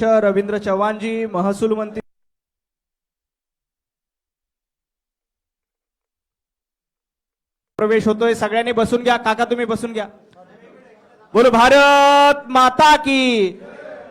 प्रदेशाध्यक्ष रवींद्र चव्हाणजी, महसूल मंत्री प्रवेश होतोय। सगळ्यांनी बसून घ्या। काका तुम्ही बसून घ्या। बोलो भारत माता की,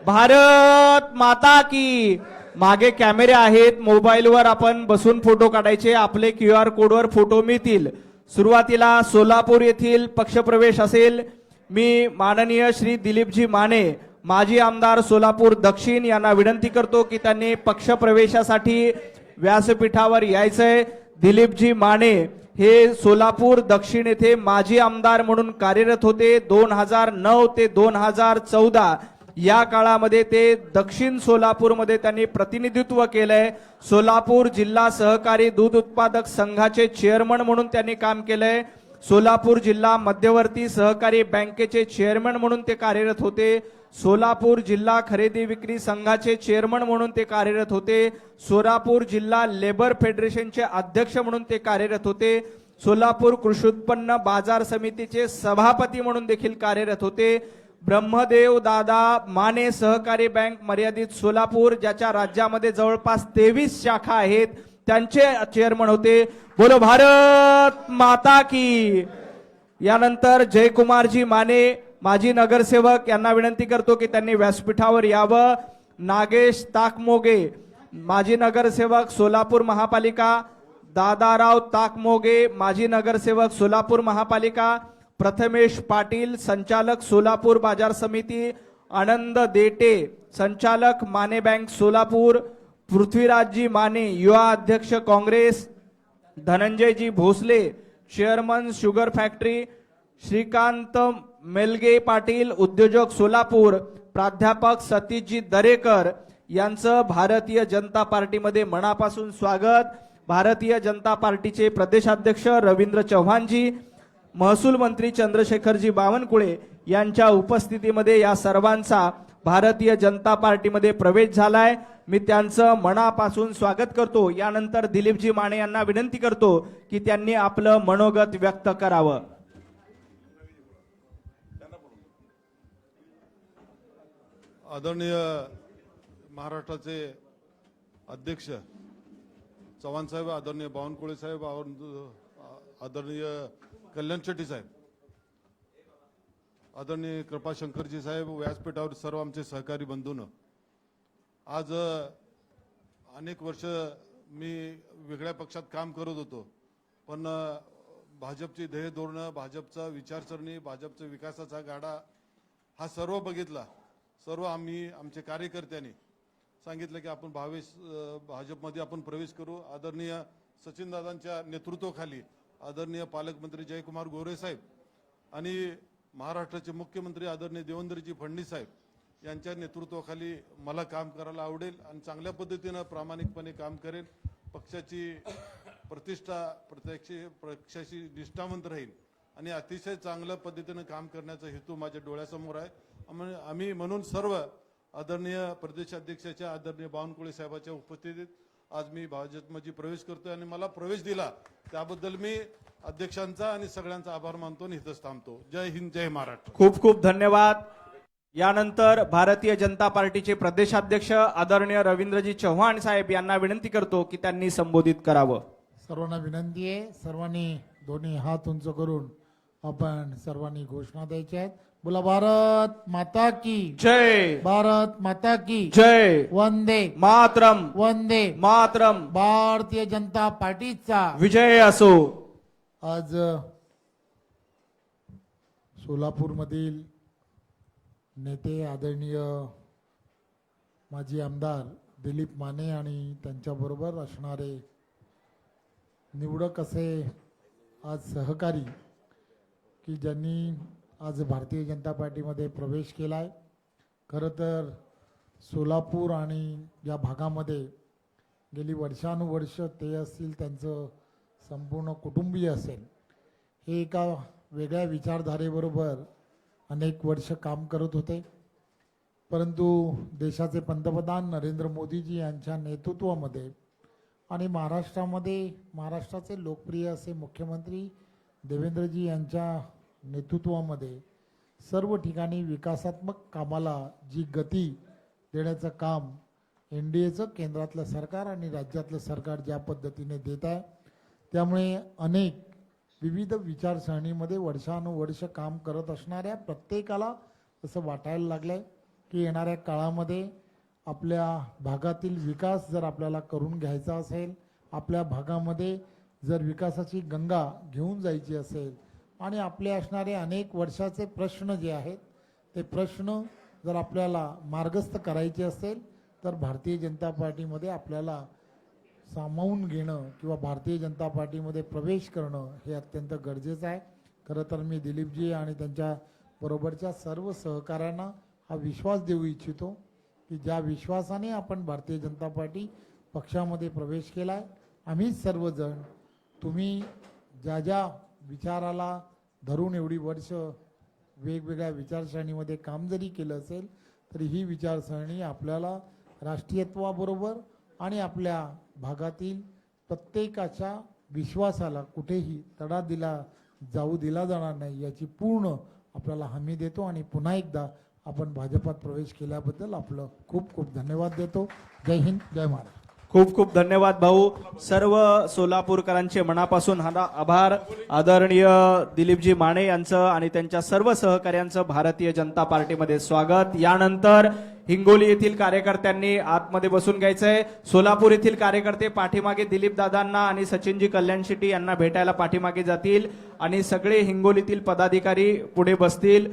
भारत माता की। मागे कॅमेरे आहेत, मोबाईलवर आपण बसून फोटो काढायचे। आपले QR कोडवर फोटो मिळतील। सुरुवातीला सोलापूर येथील पक्षप्रवेश असेल। मी माननीय श्री दिलीपजी माने, माजी आमदार सोलापूर दक्षिण यांना विनंती करतो की त्यांनी पक्षप्रवेशासाठी व्यासपीठावर यायचंय। दिलीपजी माने हे सोलापूर दक्षिण येथे माजी आमदार म्हणून कार्यरत होते। 2009 ते 2014 या काळामध्ये ते दक्षिण सोलापूरमध्ये त्यांनी प्रतिनिधित्व केलंय। सोलापूर जिल्हा सहकारी दूध उत्पादक संघाचे चेअरमन म्हणून त्यांनी काम केलंय। सोलापूर जिल्हा मध्यवर्ती सहकारी बँकेचे चेअरमन म्हणून ते कार्यरत होते। सोलापूर जिल्हा खरेदी विक्री संघाचे चेअरमन म्हणून ते कार्यरत होते। सोलापूर जिल्हा लेबर फेडरेशनचे अध्यक्ष म्हणून ते कार्यरत होते। सोलापूर कृषी उत्पन्न बाजार समितीचे सभापती म्हणून देखील कार्यरत होते। ब्रह्मदेव दादा माने सहकारी बँक मर्यादित सोलापूर, ज्याच्या राज्यामध्ये जवळपास 23 शाखा आहेत, त्यांचे चेअरमन होते। बोलो भारत माता की। यानंतर जयकुमारजी माने माजी नगरसेवक यांना विनंती करतो की त्यांनी व्यासपीठावर यावं। नागेश ताकमोगे माजी नगरसेवक सोलापूर महापालिका, दादाराव ताकमोगे माजी नगरसेवक सोलापूर महापालिका, प्रथमेश पाटील संचालक सोलापूर बाजार समिती, आनंद देटे संचालक माने बँक सोलापूर, पृथ्वीराजजी माने युवा अध्यक्ष Congress, Dhananjayji Bhosale chairman sugar factory, Shrikant Melge Patil उद्योजक सोलापूर, प्राध्यापक सतीशजी दरेकर यांचं भारतीय जनता पार्टीमध्ये मनापासून स्वागत। भारतीय जनता पार्टीचे प्रदेशाध्यक्ष रवींद्र चव्हाणजी, महसूल मंत्री चंद्रशेखरजी बावनकुळे यांच्या उपस्थितीमध्ये या सर्वांचा भारतीय जनता पार्टीमध्ये प्रवेश झालाय। मी त्यांचं मनापासून स्वागत करतो। यानंतर दिलीपजी माने यांना विनंती करतो की त्यांनी आपलं मनोगत व्यक्त करावं। आदरणीय महाराष्ट्राचे अध्यक्ष चव्हाण साहेब, आदरणीय बावनकुळे साहेब, आदरणीय कल्याण शेट्टी साहेब, आदरणीय कृपाशंकरजी साहेब, व्यासपीठावर सर्व आमचे सहकारी बंधूंनो, आज अनेक वर्ष मी वेगळ्या पक्षात काम करत होतो, पण भाजपची ध्येय धोरणं, भाजपचा विचारसरणी, भाजपचा विकासाचा गाडा हा सर्व बघितला। सर्व आम्ही आमचे कार्यकर्त्यांनी सांगितलं की आपण भाजपमध्ये आपण प्रवेश करू। आदरणीय सचिनदादांच्या नेतृत्वाखाली आदरणीय पालकमंत्री जयकुमार गोरे साहेब आणि महाराष्ट्राचे मुख्यमंत्री आदरणीय देवेंद्रजी फडणवीस साहेब यांच्या नेतृत्वाखाली मला काम करायला आवडेल आणि चांगल्या पद्धतीने प्रामाणिकपणे काम करेन। पक्षाची प्रतिष्ठा पक्षाशी निष्ठावंत राहील आणि अतिशय चांगल्या पद्धतीने काम करण्याचा हेतू माझ्या डोळ्यासमोर आहे। आम्ही म्हणून सर्व आदरणीय प्रदेशाध्यक्षाच्या आदरणीय बावनकुळे साहेबांच्या उपस्थितीत आज मी भाजपमध्ये प्रवेश करतोय आणि मला प्रवेश दिला त्याबद्दल मी अध्यक्षांचा आणि सगळ्यांचा आभार मानतो आणि इथंच थांबतो। जय हिंद, जय महाराष्ट्र। खूप खूप धन्यवाद। यानंतर भारतीय जनता पार्टीचे प्रदेशाध्यक्ष आदरणीय रवींद्रजी चव्हाण साहेब यांना विनंती करतो की त्यांनी संबोधित करावं। सर्वांना विनंती आहे, सर्वांनी दोन्ही हात उंच करून आपण सर्वांनी घोषणा द्यायच्या आहेत। बोला भारत माता की जय, भारत माता की जय, वंदे मातरम, वंदे मातरम, भारतीय जनता पार्टीचा विजय असो। आज सोलापूरमधील नेते आदरणीय माजी आमदार दिलीप माने आणि त्यांच्याबरोबर असणारे निवडक असे आज सहकारी की ज्यांनी आज भारतीय जनता पार्टीमध्ये प्रवेश केलाय। खरं तर सोलापूर आणि या भागामध्ये गेली वर्षानुवर्ष ते असतील, त्यांचं संपूर्ण कुटुंबीय असेल, हे एका वेगळ्या विचारधारेबरोबर अनेक वर्ष काम करत होते। परंतु देशाचे पंतप्रधान नरेंद्र मोदीजी यांच्या नेतृत्वामध्ये आणि महाराष्ट्राचे लोकप्रिय असे मुख्यमंत्री देवेंद्रजी यांच्या नेतृत्वामध्ये सर्व ठिकाणी विकासात्मक कामाला जी गती देण्याचं काम NDAचं केंद्रातलं सरकार आणि राज्यातलं सरकार ज्या पद्धतीने देत आहे, त्यामुळे अनेक विविध विचारसरणीमध्ये वर्षानुवर्ष काम करत असणाऱ्या प्रत्येकाला असं वाटायला लागलंय की येणाऱ्या काळामध्ये आपल्या भागातील विकास जर आपल्याला करून घ्यायचा असेल, आपल्या भागामध्ये जर विकासाची गंगा घेऊन जायची असेल आणि आपले असणारे अनेक वर्षाचे प्रश्न जे आहेत ते प्रश्न जर आपल्याला मार्गस्थ करायचे असेल तर भारतीय जनता पार्टीमध्ये आपल्याला सामावून घेणं किंवा भारतीय जनता पार्टीमध्ये प्रवेश करणं हे अत्यंत गरजेचं आहे. खरं तर मी दिलीपजी आणि त्यांच्या बरोबरच्या सर्व सहकाऱ्यांना हा विश्वास देऊ इच्छितो की ज्या विश्वासाने आपण भारतीय जनता पार्टी पक्षामध्ये प्रवेश केला आहे, आम्ही सर्वजण तुम्ही ज्या ज्या विचाराला धरून एवढी वर्ष वेगवेगळ्या विचारसरणीमध्ये काम जरी केलं असेल तरी ही विचारसरणी आपल्याला राष्ट्रीयत्वाबरोबर आणि आपल्या भागातील प्रत्येकाच्या विश्वासाला कुठेही तडा जाऊ दिला जाणार नाही याची पूर्ण आपल्याला हमी देतो आणि पुन्हा एकदा आपण भाजपात प्रवेश केल्याबद्दल आपलं खूप खूप धन्यवाद देतो. जय हिंद, जय महाराष्ट्र. खूप खूप धन्यवाद भाऊ. सर्व सोलापूरकरांचे मनापासून आभार. आदरणीय दिलीपजी माने यांचं आणि त्यांच्या सर्व सहकार्यांचं भारतीय जनता पार्टीमध्ये स्वागत. यानंतर हिंगोली येथील कार्यकर्त्यांनी आतमध्ये बसून घ्यायचंय. सोलापूर येथील कार्यकर्ते पाठीमागे दिलीप दादांना आणि सचिनजी कल्याण शेट्टी यांना भेटायला पाठीमागे जातील आणि सगळे हिंगोलीतील पदाधिकारी पुढे बसतील.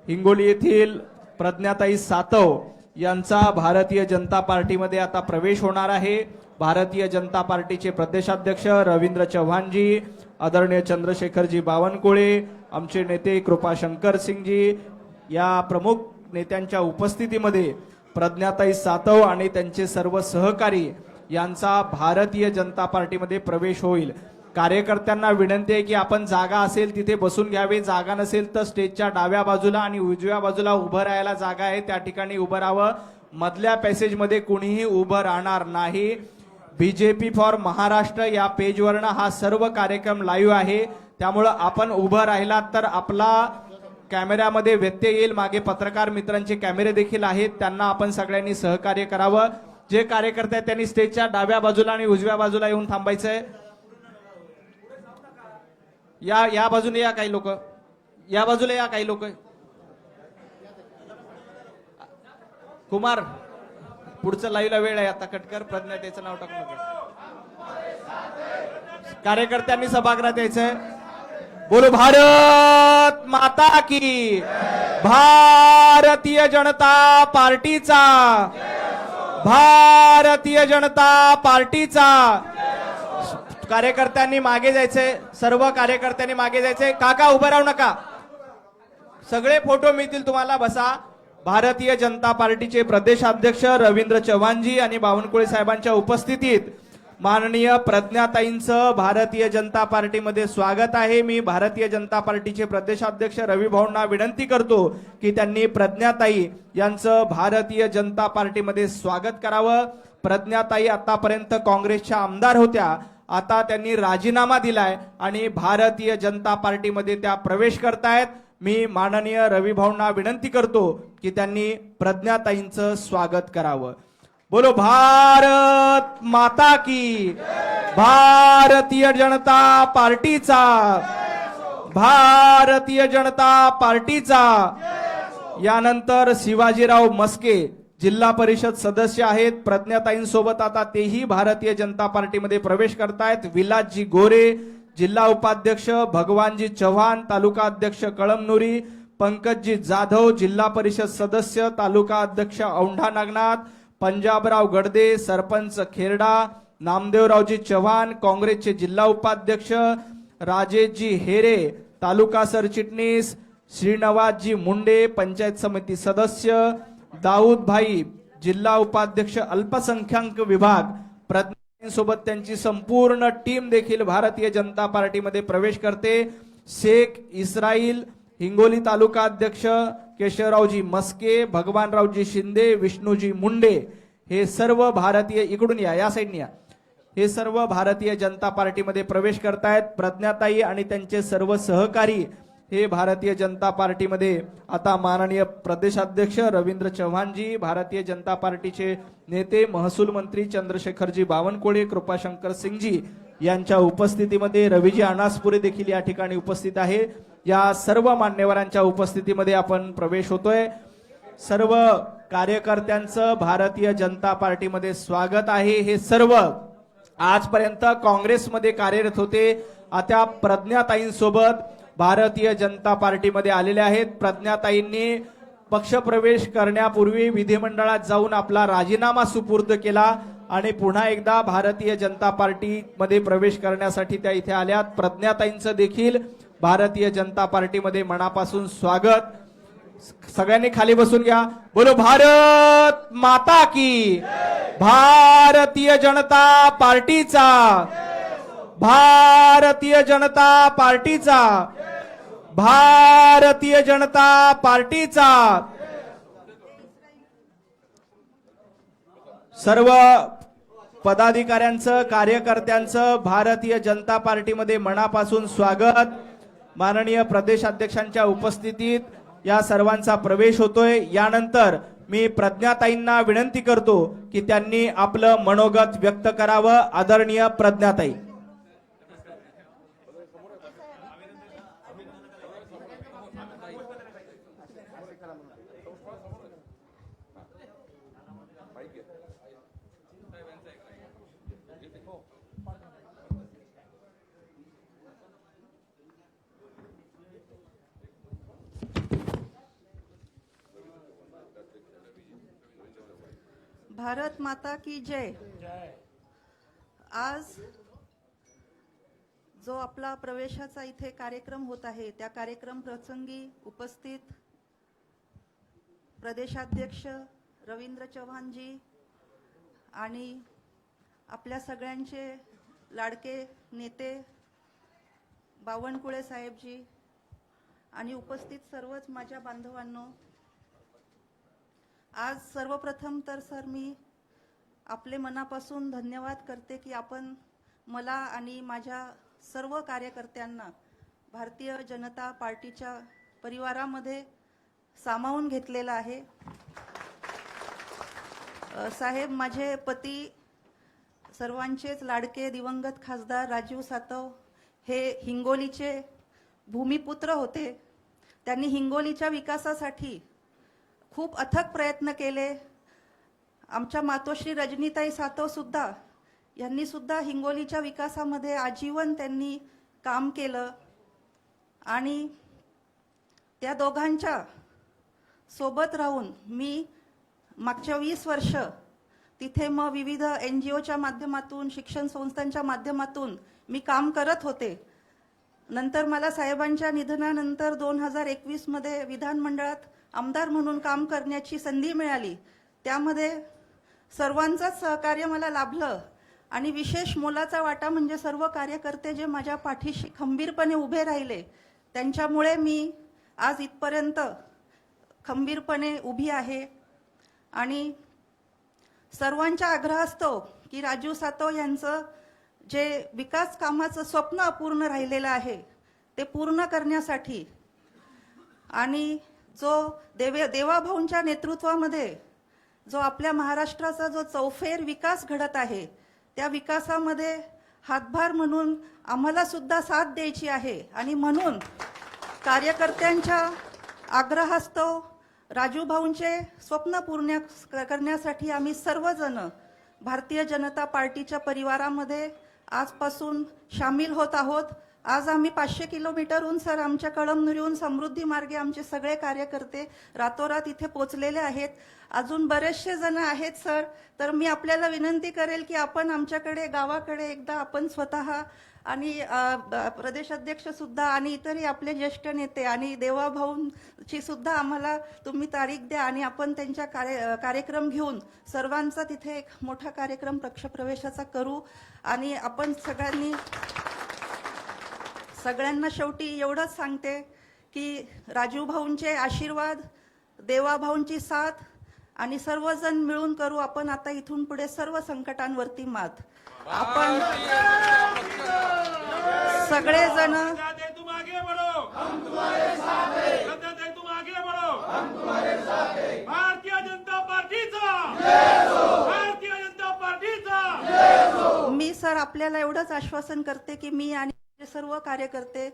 हिंगोली येथील प्रज्ञाताई सातव यांचा भारतीय जनता पार्टीमध्ये आता प्रवेश होणार आहे. भारतीय जनता पार्टीचे प्रदेशाध्यक्ष रवींद्र चव्हाणजी, आदरणीय चंद्रशेखरजी बावनकुळे, आमचे नेते कृपाशंकर सिंगजी या प्रमुख नेत्यांच्या उपस्थितीमध्ये प्रज्ञाताई सातव आणि त्यांचे सर्व सहकारी यांचा भारतीय जनता पार्टीमध्ये प्रवेश होईल. कार्यकर्त्यांना विनंती आहे की आपण जागा असेल तिथे बसून घ्यावे, जागा नसेल तर स्टेजच्या डाव्या बाजूला आणि उजव्या बाजूला उभं राहायला जागा आहे त्या ठिकाणी उभं राहावं. मधल्या पॅसेजमध्ये कुणीही उभं राहणार नाही. बीजेपी फॉर महाराष्ट्र या पेजवरनं हा सर्व कार्यक्रम लाईव्ह आहे, त्यामुळं आपण उभं राहिलात तर आपला कॅमेऱ्यामध्ये व्यत्यय येईल. मागे पत्रकार मित्रांचे कॅमेरे देखील आहेत, त्यांना आपण सगळ्यांनी सहकार्य करावं. जे कार्यकर्ते आहेत त्यांनी स्टेजच्या डाव्या बाजूला आणि उजव्या बाजूला येऊन थांबायचंय. या बाजूने या काही लोक, या बाजूला या काही लोक. कुमार पुढचं लाईव्हला वेळ आहे आता, कटकर. प्रज्ञातेचं नाव टाकू नका. कार्यकर्त्यांनी सभागृहात यायचंय. बोलो भारत माता की. भारतीय जनता पार्टीचा, भारतीय जनता पार्टीचा. कार्यकर्त्यांनी मागे जायचंय, सर्व कार्यकर्त्यांनी मागे जायचंय. काका उभं राहू नका, सगळे फोटो मिळतील तुम्हाला, बसा. भारतीय जनता पार्टीचे प्रदेशाध्यक्ष रवींद्र चव्हाणजी आणि बावनकुळे साहेबांच्या उपस्थितीत माननीय प्रज्ञाताईंचं भारतीय जनता पार्टीमध्ये स्वागत आहे. मी भारतीय जनता पार्टीचे प्रदेशाध्यक्ष रवी भाऊंना विनंती करतो की त्यांनी प्रज्ञाताई यांचं भारतीय जनता पार्टीमध्ये स्वागत करावं. प्रज्ञाताई आतापर्यंत काँग्रेसच्या आमदार होत्या, आता त्यांनी राजीनामा दिलाय आणि भारतीय जनता पार्टीमध्ये त्या प्रवेश करतायत. मी माननीय रवी भाऊंना विनंती करतो की त्यांनी प्रज्ञाताईंचं स्वागत करावं. बोलो भारत माता की. भारतीय जनता पार्टीचा, भारतीय जनता पार्टीचा. यानंतर शिवाजीराव मस्के जिल्हा परिषद सदस्य आहेत, प्रज्ञाताईंसोबत आता तेही भारतीय जनता पार्टीमध्ये प्रवेश करतायत. विलासजी गोरे जिल्हा उपाध्यक्ष, भगवानजी चव्हाण तालुका अध्यक्ष कळमनुरी, पंकजजी जाधव जिल्हा परिषद सदस्य तालुका अध्यक्ष औंढा नागनाथ, पंजाबराव गडदे सरपंच खेरडा, नामदेवरावजी चव्हाण काँग्रेसचे जिल्हा उपाध्यक्ष, राजेशजी हेरे तालुका सरचिटणीस, श्रीनिवासजी मुंडे पंचायत समिती सदस्य, दाऊद भाई जिल्हा उपाध्यक्ष अल्पसंख्याक विभाग. प्रज्ञाताईंसोबत त्यांची संपूर्ण टीम देखील भारतीय जनता पार्टीमध्ये प्रवेश करते. शेख इस्राईल हिंगोली तालुका अध्यक्ष, केशवरावजी मस्के, भगवानरावजी शिंदे, विष्णूजी मुंडे हे सर्व भारतीय, इकडून या साईडने या, हे सर्व भारतीय जनता पार्टीमध्ये प्रवेश करतायत. प्रज्ञाताई आणि त्यांचे सर्व सहकारी हे भारतीय जनता पार्टीमध्ये आता माननीय प्रदेशाध्यक्ष रवींद्र चव्हाणजी, भारतीय जनता पार्टीचे नेते महसूल मंत्री चंद्रशेखरजी बावनकुळे, कृपाशंकर सिंगजी यांच्या उपस्थितीमध्ये रवीजी अनासपुरे देखील या ठिकाणी उपस्थित आहे. या सर्व मान्यवरांच्या उपस्थितीमध्ये आपण प्रवेश होतोय. सर्व कार्यकर्त्यांचं भारतीय जनता पार्टीमध्ये स्वागत आहे. हे सर्व आजपर्यंत काँग्रेसमध्ये कार्यरत होते, आता प्रज्ञाताईंसोबत भारतीय जनता पार्टीमध्ये आलेले आहेत. प्रज्ञाताईंनी पक्षप्रवेश करण्यापूर्वी विधिमंडळात जाऊन आपला राजीनामा सुपूर्द केला आणि पुन्हा एकदा भारतीय जनता पार्टीमध्ये प्रवेश करण्यासाठी त्या इथे आल्यात. प्रज्ञाताईंचं देखील भारतीय जनता पार्टीमध्ये मनापासून स्वागत. सगळ्यांनी खाली बसून घ्या. बोलो भारत माता की. भारतीय जनता पार्टीचा, भारतीय जनता पार्टीचा, भारतीय जनता पार्टीचा. सर्व पदाधिकाऱ्यांचं, कार्यकर्त्यांचं भारतीय जनता पार्टीमध्ये मनापासून स्वागत. माननीय प्रदेशाध्यक्षांच्या उपस्थितीत या सर्वांचा प्रवेश होतोय. यानंतर मी प्रज्ञाताईंना विनंती करतो की त्यांनी आपलं मनोगत व्यक्त करावं. आदरणीय प्रज्ञाताई. भारत माता की जय. आज जो आपला प्रवेशाचा इथे कार्यक्रम होत आहे, त्या कार्यक्रम प्रसंगी उपस्थित प्रदेशाध्यक्ष रवींद्र चव्हाणजी आणि आपल्या सगळ्यांचे लाडके नेते बावनकुळे साहेबजी आणि उपस्थित सर्वच माझ्या बांधवांनो, आज सर्वप्रथम तर सर मी आपले मनापासून धन्यवाद करते की आपण मला आणि माझ्या सर्व कार्यकर्त्यांना भारतीय जनता पार्टीच्या परिवारामध्ये सामावून घेतलेलं आहे. साहेब, माझे पती सर्वांचेच लाडके दिवंगत खासदार राजीव सातव हे हिंगोलीचे भूमिपुत्र होते. त्यांनी हिंगोलीच्या विकासासाठी खूप अथक प्रयत्न केले. आमच्या मातोश्री रजनीताई सातव सुद्धा यांनी सुद्धा हिंगोलीच्या विकासामध्ये आजीवन त्यांनी काम केलं आणि त्या दोघांच्या सोबत राहून मी मागच्या 20 वर्ष तिथे मग विविध NGOच्या माध्यमातून, शिक्षण संस्थांच्या माध्यमातून मी काम करत होते. नंतर मला साहेबांच्या निधनानंतर 2021 मध्ये विधानमंडळात आमदार म्हणून काम करण्याची संधी मिळाली. त्यामध्ये सर्वांचंच सहकार्य मला लाभलं आणि विशेष मोलाचा वाटा म्हणजे सर्व कार्यकर्ते जे माझ्या पाठीशी खंबीरपणे उभे राहिले, त्यांच्यामुळे मी आज इथपर्यंत खंबीरपणे उभी आहे. आणि सर्वांच्या आग्रहास्तव की राजीव सातव यांचं जे विकास कामाचं स्वप्न अपूर्ण राहिलेलं आहे ते पूर्ण करण्यासाठी आणि जो देवाभाऊंच्या नेतृत्वामध्ये जो आपल्या महाराष्ट्राचा जो चौफेर विकास घडत आहे, त्या विकासामध्ये हातभार म्हणून आम्हाला सुद्धा साथ द्यायची आहे. आणि म्हणून कार्यकर्त्यांच्या आग्रहास्तव राजूभाऊंचे स्वप्न पूर्ण करण्यासाठी आम्ही सर्वजण भारतीय जनता पार्टीच्या परिवारामध्ये आजपासून सामील होत आहोत. आज आम्ही 500 किलोमीटरहून सर आमच्या कळमनुरीहून समृद्धी मार्गे आमचे सगळे कार्यकर्ते रातोरात इथे पोहोचलेले आहेत. अजून बरेचसे जण आहेत सर. तर मी आपल्याला विनंती करेल की आपण आमच्याकडे गावाकडे एकदा आपण स्वतः आणि प्रदेशाध्यक्ष सुद्धा आणि इतरही आपले ज्येष्ठ नेते आणि देवाभाऊंची सुद्धा आम्हाला तुम्ही तारीख द्या आणि आपण त्यांच्या कार्यक्रम घेऊन सर्वांचा तिथे एक मोठा कार्यक्रम पक्षप्रवेशाचा करू. आणि आपण सगळ्यांना शेवटी एवढंच सांगते की राजूभाऊंचे आशीर्वाद, देवाभाऊंची साथ आणि सर्वजण मिळून करू आपण आता इथून पुढे सर्व संकटांवरती मात. आपण सगळेजण श्रद्धाताई तुम आगे बढ़ो, भारतीय जनता पार्टीचा, भारतीय जनता पार्टीचा. मी सर आपल्याला एवढंच आश्वासन करते की मी आणि माझे सर्व कार्यकर्ते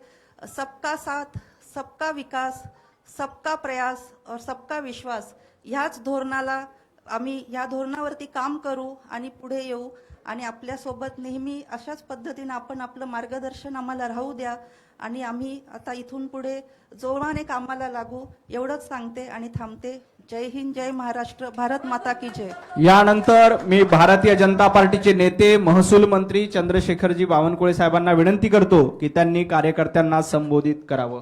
सबका साथ, सबका विकास, सबका प्रयास और सबका विश्वास ह्याच धोरणाला आम्ही या धोरणावरती काम करू आणि पुढे येऊ आणि आपल्यासोबत नेहमी अशाच पद्धतीने आपण आपलं मार्गदर्शन आम्हाला राहू द्या आणि आम्ही आता इथून पुढे जोमाने कामाला लागू एवढंच सांगते आणि थांबते. जय हिंद, जय महाराष्ट्र, भारत माता की जय. यानंतर मी भारतीय जनता पार्टीचे नेते महसूल मंत्री चंद्रशेखरजी बावनकुळे साहेबांना विनंती करतो की त्यांनी कार्यकर्त्यांना संबोधित करावं.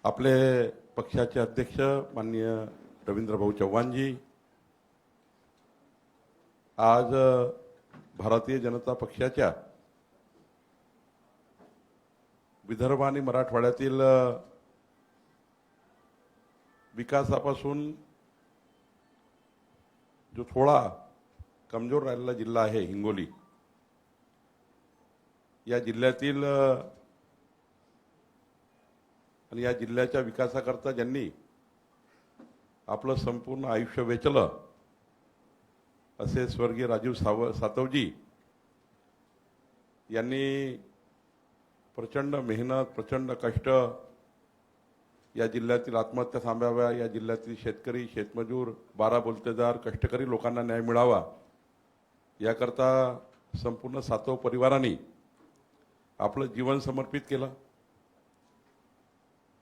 आपले पक्षाचे अध्यक्ष माननीय रवींद्रभाऊ चव्हाणजी आज भारतीय जनता पक्षाच्या विदर्भ आणि मराठवाड्यातील विकासापासून जो थोडा कमजोर राहिलेला जिल्हा आहे हिंगोली, या जिल्ह्यातील आणि या जिल्ह्याच्या विकासाकरता ज्यांनी आपलं संपूर्ण आयुष्य वेचलं असे स्वर्गीय राजीव सातवजी यांनी प्रचंड मेहनत, प्रचंड कष्ट या जिल्ह्यातील आत्महत्या थांबाव्या, या जिल्ह्यातील शेतकरी, शेतमजूर, 12 बोलतेदार, कष्टकरी लोकांना न्याय मिळावा याकरता संपूर्ण सातव परिवाराने आपलं जीवन समर्पित केलं.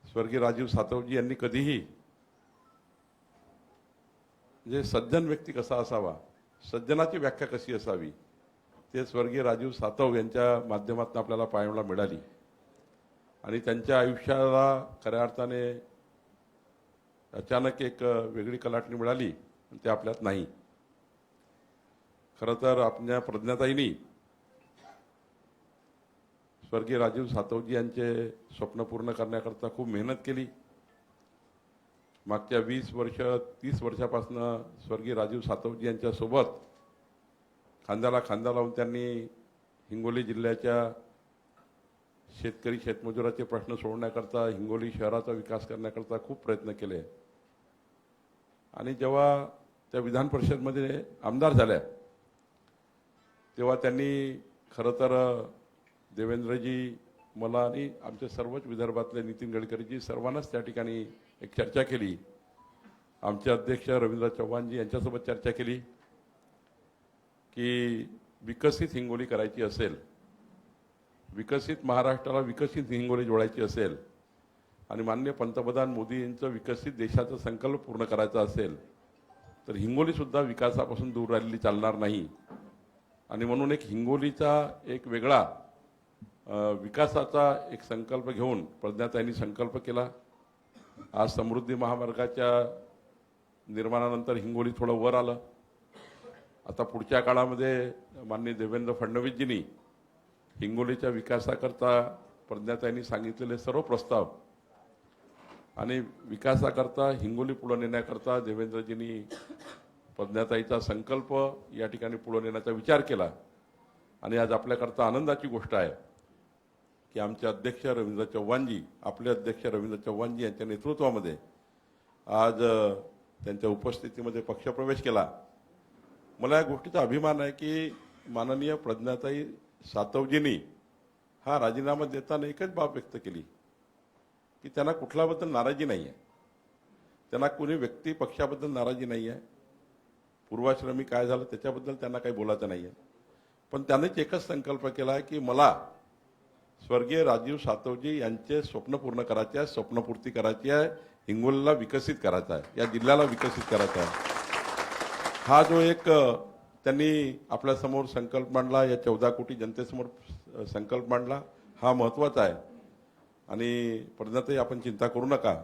स्वर्गीय राजीव सातवजी यांनी कधीही म्हणजे सज्जन व्यक्ती कसा असावा, सज्जनाची व्याख्या कशी असावी, ते स्वर्गीय राजीव सातव यांच्या माध्यमातून आपल्याला पाहायला मिळाली. आणि त्यांच्या आयुष्याला खऱ्या अर्थाने अचानक एक वेगळी कलाटणी मिळाली, ते आपल्यात नाही. खरं तर आपल्या प्रज्ञाताईंनी स्वर्गीय राजीव सातवजी यांचे स्वप्न पूर्ण करण्याकरता खूप मेहनत केली. मागच्या 20-30 वर्षापासून स्वर्गीय राजीव सातवजी यांच्या सोबत खांद्याला खांदा लावून त्यांनी हिंगोली जिल्ह्याच्या शेतकरी शेतमजुराचे प्रश्न सोडवण्याकरता, हिंगोली शहराचा विकास करण्याकरता खूप प्रयत्न केले. आणि जेव्हा त्या विधान परिषदमध्ये आमदार झाल्या तेव्हा त्यांनी खरं तर देवेंद्रजी, मला आणि आमच्या सर्वच विदर्भातले नितीन गडकरीजी सर्वांनाच त्या ठिकाणी एक चर्चा केली. आमचे अध्यक्ष रवींद्र चव्हाणजी यांच्यासोबत चर्चा केली की विकसित हिंगोली करायची असेल, विकसित महाराष्ट्राला विकसित हिंगोली जोडायची असेल आणि माननीय पंतप्रधान मोदींचं विकसित देशाचा संकल्प पूर्ण करायचा असेल तर हिंगोलीसुद्धा विकासापासून दूर राहिलेली चालणार नाही. आणि म्हणून एक हिंगोलीचा एक वेगळा विकासाचा एक संकल्प घेऊन प्रज्ञाताईंनी संकल्प केला. आज समृद्धी महामार्गाच्या निर्माणानंतर हिंगोली थोडं वर आलं. आता पुढच्या काळामध्ये माननीय देवेंद्र फडणवीसजींनी हिंगोलीच्या विकासाकरता प्रज्ञाताईंनी सांगितलेले सर्व प्रस्ताव आणि विकासाकरता हिंगोली पुढे नेण्याकरता देवेंद्रजींनी प्रज्ञाताईचा संकल्प या ठिकाणी पुढे नेण्याचा विचार केला. आणि आज आपल्याकरता आनंदाची गोष्ट आहे की आमचे अध्यक्ष रवींद्र चव्हाणजी, आपले अध्यक्ष रवींद्र चव्हाणजी यांच्या नेतृत्वामध्ये आज त्यांच्या उपस्थितीमध्ये पक्षप्रवेश केला. मला या गोष्टीचा अभिमान आहे की माननीय प्रज्ञाताई सातवजींनी हा राजीनामा देताना एकच बाब व्यक्त केली की त्यांना कुठल्याबद्दल नाराजी नाही आहे, त्यांना कोणी व्यक्ती पक्षाबद्दल नाराजी नाही आहे, पूर्वाश्रमी काय झालं त्याच्याबद्दल त्यांना काही बोलायचं नाही आहे. पण त्यानेच एकच संकल्प केला की मला स्वर्गीय राजीव सातवजी यांचे स्वप्न पूर्ण करायचे आहे, स्वप्नपूर्ती करायची आहे, हिंगोलीला विकसित करायचा आहे, या जिल्ह्याला विकसित करायचा आहे. हा जो एक त्यांनी आपल्यासमोर संकल्प मांडला, या 14 कोटी जनतेसमोर संकल्प मांडला, हा महत्त्वाचा आहे. आणि प्रज्ञाताई आपण चिंता करू नका,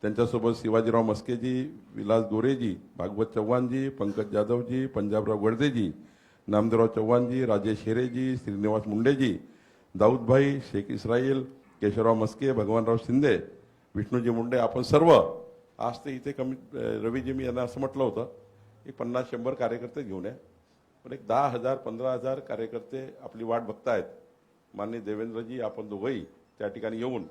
त्यांच्यासोबत शिवाजीराव मस्केजी, विलास गोरेजी, भागवत चव्हाणजी, पंकज जाधवजी, पंजाबराव गडदेजी, नामदेवराव चव्हाणजी, राजेश हेरेजी, श्रीनिवास मुंडेजी, दाऊदभाई, शेख इस्राईल, केशवराव मस्के, भगवानराव शिंदे, विष्णूजी मुंडे, आपण सर्व आज ते इथे कमी रवीजी मी यांना असं म्हटलं होतं की 50-100 कार्यकर्ते घेऊन या, पण एक 10,000-15,000 कार्यकर्ते आपली वाट बघतायत. माननीय देवेंद्रजी आपण दोघंही त्या ठिकाणी येऊन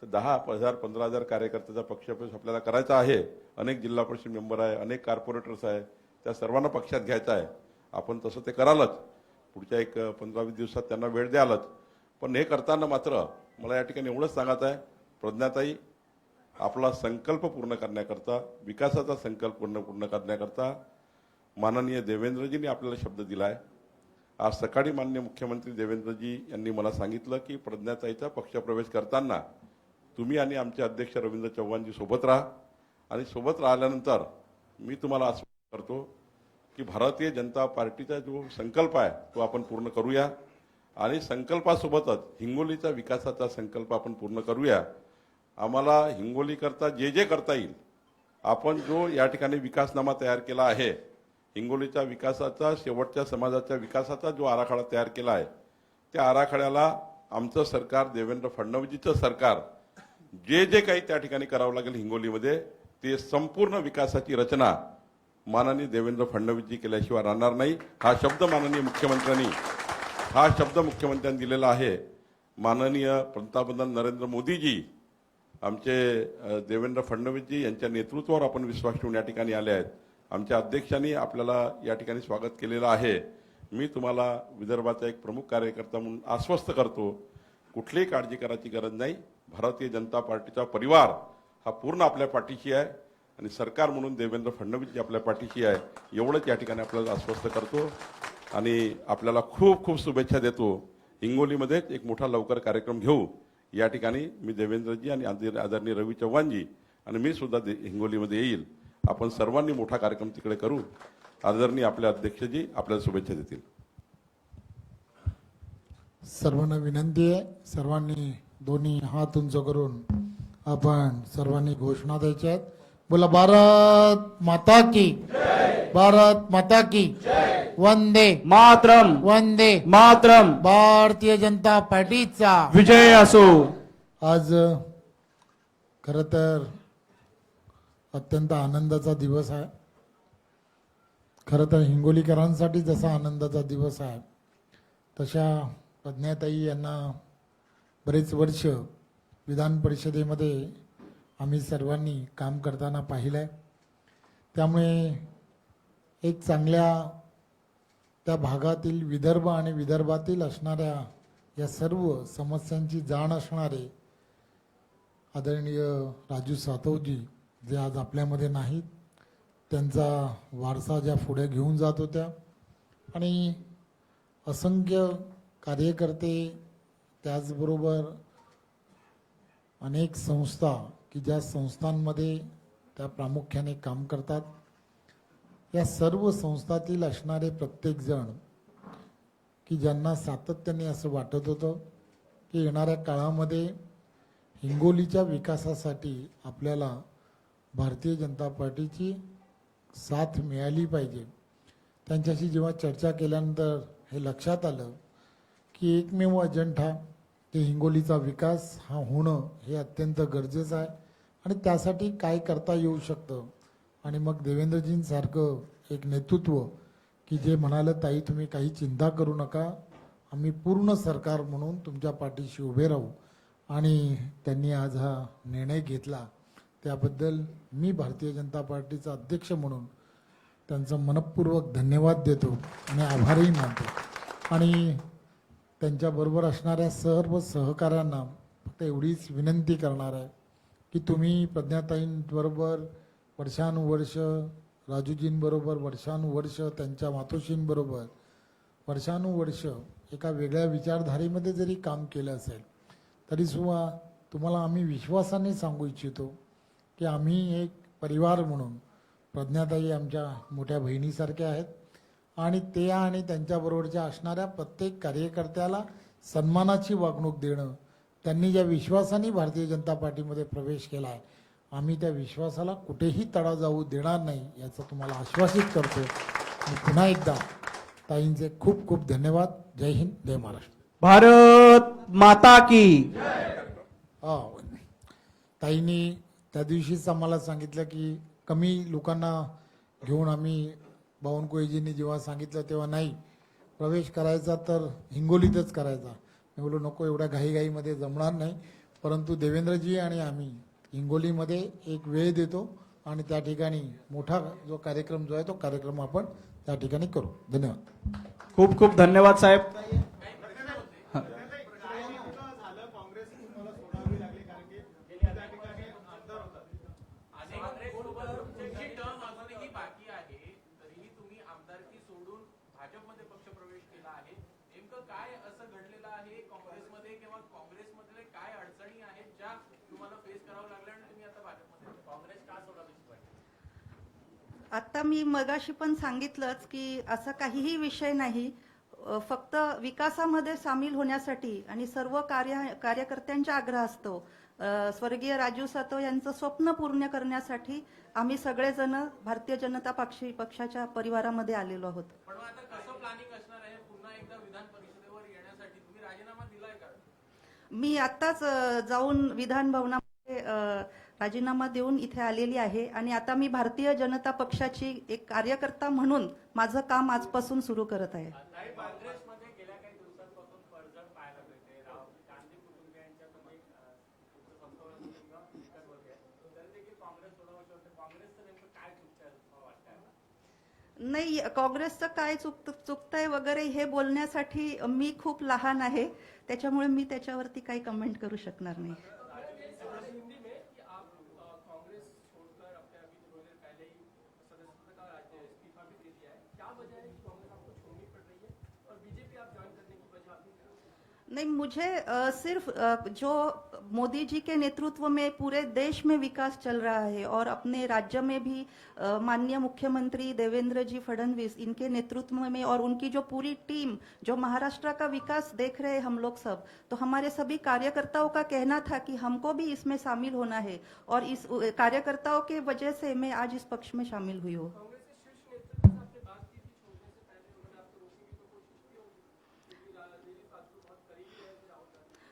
तर 10,000 15,000 कार्यकर्त्याचा पक्षप्रवेश आपल्याला करायचा आहे. अनेक जिल्हा परिषद मेंबर आहे, अनेक कॉर्पोरेटर्स आहे, त्या सर्वांना पक्षात घ्यायचं आहे. आपण तसं ते करालच, पुढच्या एक 15-20 दिवसात त्यांना वेळ द्यालच. पण हे करताना मात्र मला या ठिकाणी एवढंच सांगायचं आहे, प्रज्ञाताई आपला संकल्प पूर्ण करण्याकरता, विकासाचा संकल्प पूर्ण करण्याकरता माननीय देवेंद्रजींनी आपल्याला शब्द दिला आहे. आज सकाळी माननीय मुख्यमंत्री देवेंद्रजी यांनी मला सांगितलं की प्रज्ञाताईचा पक्षप्रवेश करताना तुम्ही आणि आमचे अध्यक्ष रवींद्र चव्हाणजी सोबत राहा आणि सोबत राहिल्यानंतर मी तुम्हाला आश्वासन करतो की भारतीय जनता पार्टीचा जो संकल्प आहे तो आपण पूर्ण करूया आणि संकल्पासोबतच हिंगोलीचा विकासाचा संकल्प आपण पूर्ण करूया. आम्हाला हिंगोलीकरता जे करता येईल, आपण जो या ठिकाणी विकासनामा तयार केला आहे, हिंगोलीच्या विकासाचा, शेवटच्या समाजाच्या विकासाचा जो आराखडा तयार केला आहे, त्या आराखड्याला आमचं सरकार, देवेंद्र फडणवीसचं सरकार जे काही त्या ठिकाणी करावं लागेल हिंगोलीमध्ये, ते संपूर्ण विकासाची रचना माननीय देवेंद्र फडणवीसजी केल्याशिवाय राहणार नाही. हा शब्द मुख्यमंत्र्यांनी दिलेला आहे. माननीय पंतप्रधान नरेंद्र मोदीजी, आमचे देवेंद्र फडणवीसजी यांच्या नेतृत्वावर आपण विश्वास ठेवून या ठिकाणी आले आहेत. आमच्या अध्यक्षांनी आपल्याला या ठिकाणी स्वागत केलेलं आहे. मी तुम्हाला विदर्भाचा एक प्रमुख कार्यकर्ता म्हणून आश्वस्त करतो, कुठलीही काळजी करायची गरज नाही. भारतीय जनता पार्टीचा परिवार हा पूर्ण आपल्या पाठीशी आहे आणि सरकार म्हणून देवेंद्र फडणवीसजी आपल्या पाठीशी आहे, एवढंच या ठिकाणी आपल्याला आश्वस्त करतो आणि आपल्याला खूप खूप शुभेच्छा देतो. हिंगोलीमध्ये एक मोठा लवकर कार्यक्रम घेऊ. या ठिकाणी मी देवेंद्रजी आणि आदरणीय रवी चव्हाणजी आणि मी सुद्धा हिंगोलीमध्ये येईल. आपण सर्वांनी मोठा कार्यक्रम तिकडे करू. आदरणीय आपले अध्यक्षजी आपल्याला शुभेच्छा देतील. सर्वांना विनंती आहे, सर्वांनी दोन्ही हात उंच करून आपण सर्वांनी घोषणा द्यायच्या आहेत. बोला भारत माता की, भारत माता की, वंदे मातरम, वंदे मातरम, भारतीय जनता पार्टीचा विजय असो. आज खरं तर अत्यंत आनंदाचा दिवस आहे. खरं तर हिंगोलीकरांसाठी जसा आनंदाचा दिवस आहे, तशा प्रज्ञाताई यांना बरेच वर्ष विधान परिषदेमध्ये आम्ही सर्वांनी काम करताना पाहिलं आहे. त्यामुळे एक चांगल्या त्या भागातील विदर्भ आणि विदर्भातील असणाऱ्या या सर्व समस्यांची जाण असणारे आदरणीय राजू सातवजी, जे आज आपल्यामध्ये नाहीत, त्यांचा वारसा ज्या पुढे घेऊन जात होत्या आणि असंख्य कार्यकर्ते, त्याचबरोबर अनेक संस्था की ज्या संस्थांमध्ये त्या प्रामुख्याने काम करतात, या सर्व संस्थातील असणारे प्रत्येकजण की ज्यांना सातत्याने असं वाटत होतं की येणाऱ्या काळामध्ये हिंगोलीच्या विकासासाठी आपल्याला भारतीय जनता पार्टीची साथ मिळाली पाहिजे. त्यांच्याशी जेव्हा चर्चा केल्यानंतर हे लक्षात आलं की एकमेव अजेंडा की हिंगोलीचा विकास हा होणं हे अत्यंत गरजेचं आहे आणि त्यासाठी काय करता येऊ शकतं. आणि मग देवेंद्रजींसारखं एक नेतृत्व की जे म्हणालं, ताई तुम्ही काही चिंता करू नका, आम्ही पूर्ण सरकार म्हणून तुमच्या पाठीशी उभे राहू, आणि त्यांनी आज हा निर्णय घेतला. त्याबद्दल मी भारतीय जनता पार्टीचा अध्यक्ष म्हणून त्यांचं मनपूर्वक धन्यवाद देतो आणि आभारही मानतो. आणि त्यांच्याबरोबर असणाऱ्या सर्व सहकाऱ्यांना फक्त एवढीच विनंती करणार आहे की तुम्ही प्रज्ञाताईंबरोबर वर्षानुवर्ष, राजूजींबरोबर वर्षानुवर्ष, त्यांच्या मातोश्रींबरोबर वर्षानुवर्ष एका वेगळ्या विचारधारेमध्ये जरी काम केलं असेल, तरीसुद्धा तुम्हाला आम्ही विश्वासाने सांगू इच्छितो की आम्ही एक परिवार म्हणून, प्रज्ञाताई आमच्या मोठ्या बहिणीसारख्या आहेत आणि ते आणि त्यांच्याबरोबरच्या असणाऱ्या प्रत्येक कार्यकर्त्याला सन्मानाची वागणूक देणं, त्यांनी ज्या विश्वासाने भारतीय जनता पार्टीमध्ये प्रवेश केला आहे, आम्ही त्या विश्वासाला कुठेही तडा जाऊ देणार नाही याचं तुम्हाला आश्वासित करतो. आणि पुन्हा एकदा ताईंचे खूप खूप धन्यवाद. जय हिंद, जय महाराष्ट्र. भारत माता की. ताईंनी त्या दिवशीच आम्हाला सांगितलं की कमी लोकांना घेऊन, आम्ही बावनकुळेजींनी जेव्हा सांगितलं तेव्हा नाही, प्रवेश करायचा तर हिंगोलीतच करायचा, मी बोललो नको, एवढ्या घाईघाईमध्ये जमणार नाही, परंतु देवेंद्रजी आणि आम्ही हिंगोलीमध्ये एक वेळ देतो आणि त्या ठिकाणी मोठा जो कार्यक्रम जो आहे तो कार्यक्रम आपण त्या ठिकाणी करू. धन्यवाद. खूप खूप धन्यवाद साहेब. आता मी मगाशी पण सांगितलंच की असा काहीही विषय नाही. फक्त विकासामध्ये सामील होण्यासाठी आणि सर्व कार्यकर्त्यांच्या आग्रहास्तव स्वर्गीय राजू सातव यांचं स्वप्न पूर्ण करण्यासाठी आम्ही सगळेजण भारतीय जनता पक्षाच्या परिवारामध्ये आलेलो आहोत. मी आत्ताच जाऊन विधान भवनामध्ये राजीनामा देऊन इथे आलेली आहे आणि आता मी भारतीय जनता पक्षाची एक कार्यकर्ता म्हणून माझं काम आजपासून सुरू करत आहे. नाही, काँग्रेसचं काय चुकतंय वगैरे हे बोलण्यासाठी मी खूप लहान आहे, त्याच्यामुळे मी त्याच्यावरती काही कमेंट करू शकणार नाही. नहीं, मुझे सिर्फ जो मोदी जी के नेतृत्व में पूरे देश में विकास चल रहा है और अपने राज्य में भी माननीय मुख्यमंत्री देवेंद्र जी फडणवीस इनके नेतृत्व में और उनकी जो पूरी टीम जो महाराष्ट्र का विकास देख रहे हैं हम लोग सब, तो हमारे सभी कार्यकर्ताओं का कहना था कि हमको भी इसमें शामिल होना है और इस कार्यकर्ताओं के वजह से मैं आज इस पक्ष में शामिल हुई हूँ.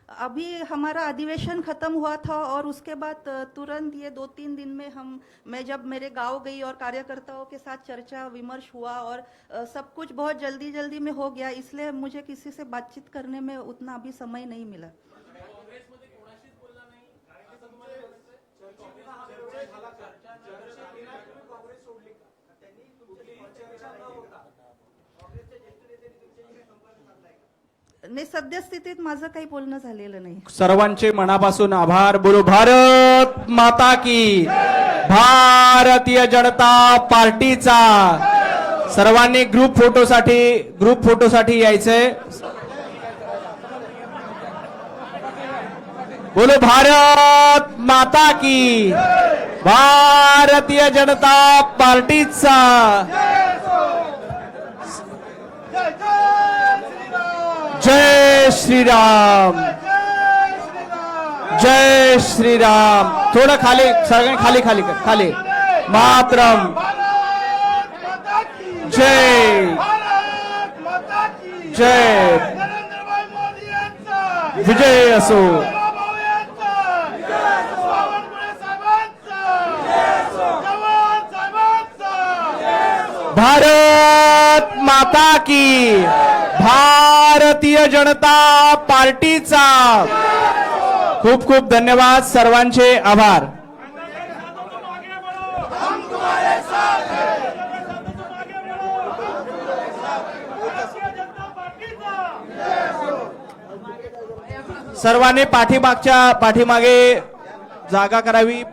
अभी हमारा अधिवेशन खत्म हुआ था और उसके बाद तुरंत ये 2-3 दिन में मैं जब मेरे गांव गई और कार्यकर्ताओं के साथ चर्चा विमर्श हुआ और सब कुछ बहुत जल्दी में हो गया, इसलिए मुझे किसी से बातचीत करने में उतना अभी समय नहीं मिला. नाही, सद्यस्थितीत माझं काही बोलणं झालेलं नाही. सर्वांचे मनापासून आभार. बोलो भारत माता की. भारतीय जनता पार्टीचा. सर्वांनी ग्रुप फोटोसाठी यायचंय. बोलो भारत माता की. भारतीय जनता पार्टीचा. जय श्रीराम. जय श्रीराम. थोडं खाली, सगळ्यांनी खाली. मातरम. जय जय. विजय असो. भारत माता की. भारतीय जनता पार्टीचा. खूप खूप धन्यवाद. सर्वांचे आभार. सर्वांनी पाठीमागे जागा करावी.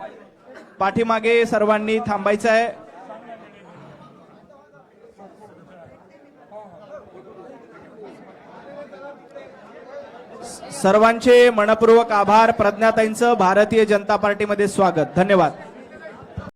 पाठीमागे सर्वांनी थांबायचं आहे. सर्वांचे मनपूर्वक आभार. प्रज्ञाताईंचं भारतीय जनता पार्टीमध्ये स्वागत. धन्यवाद.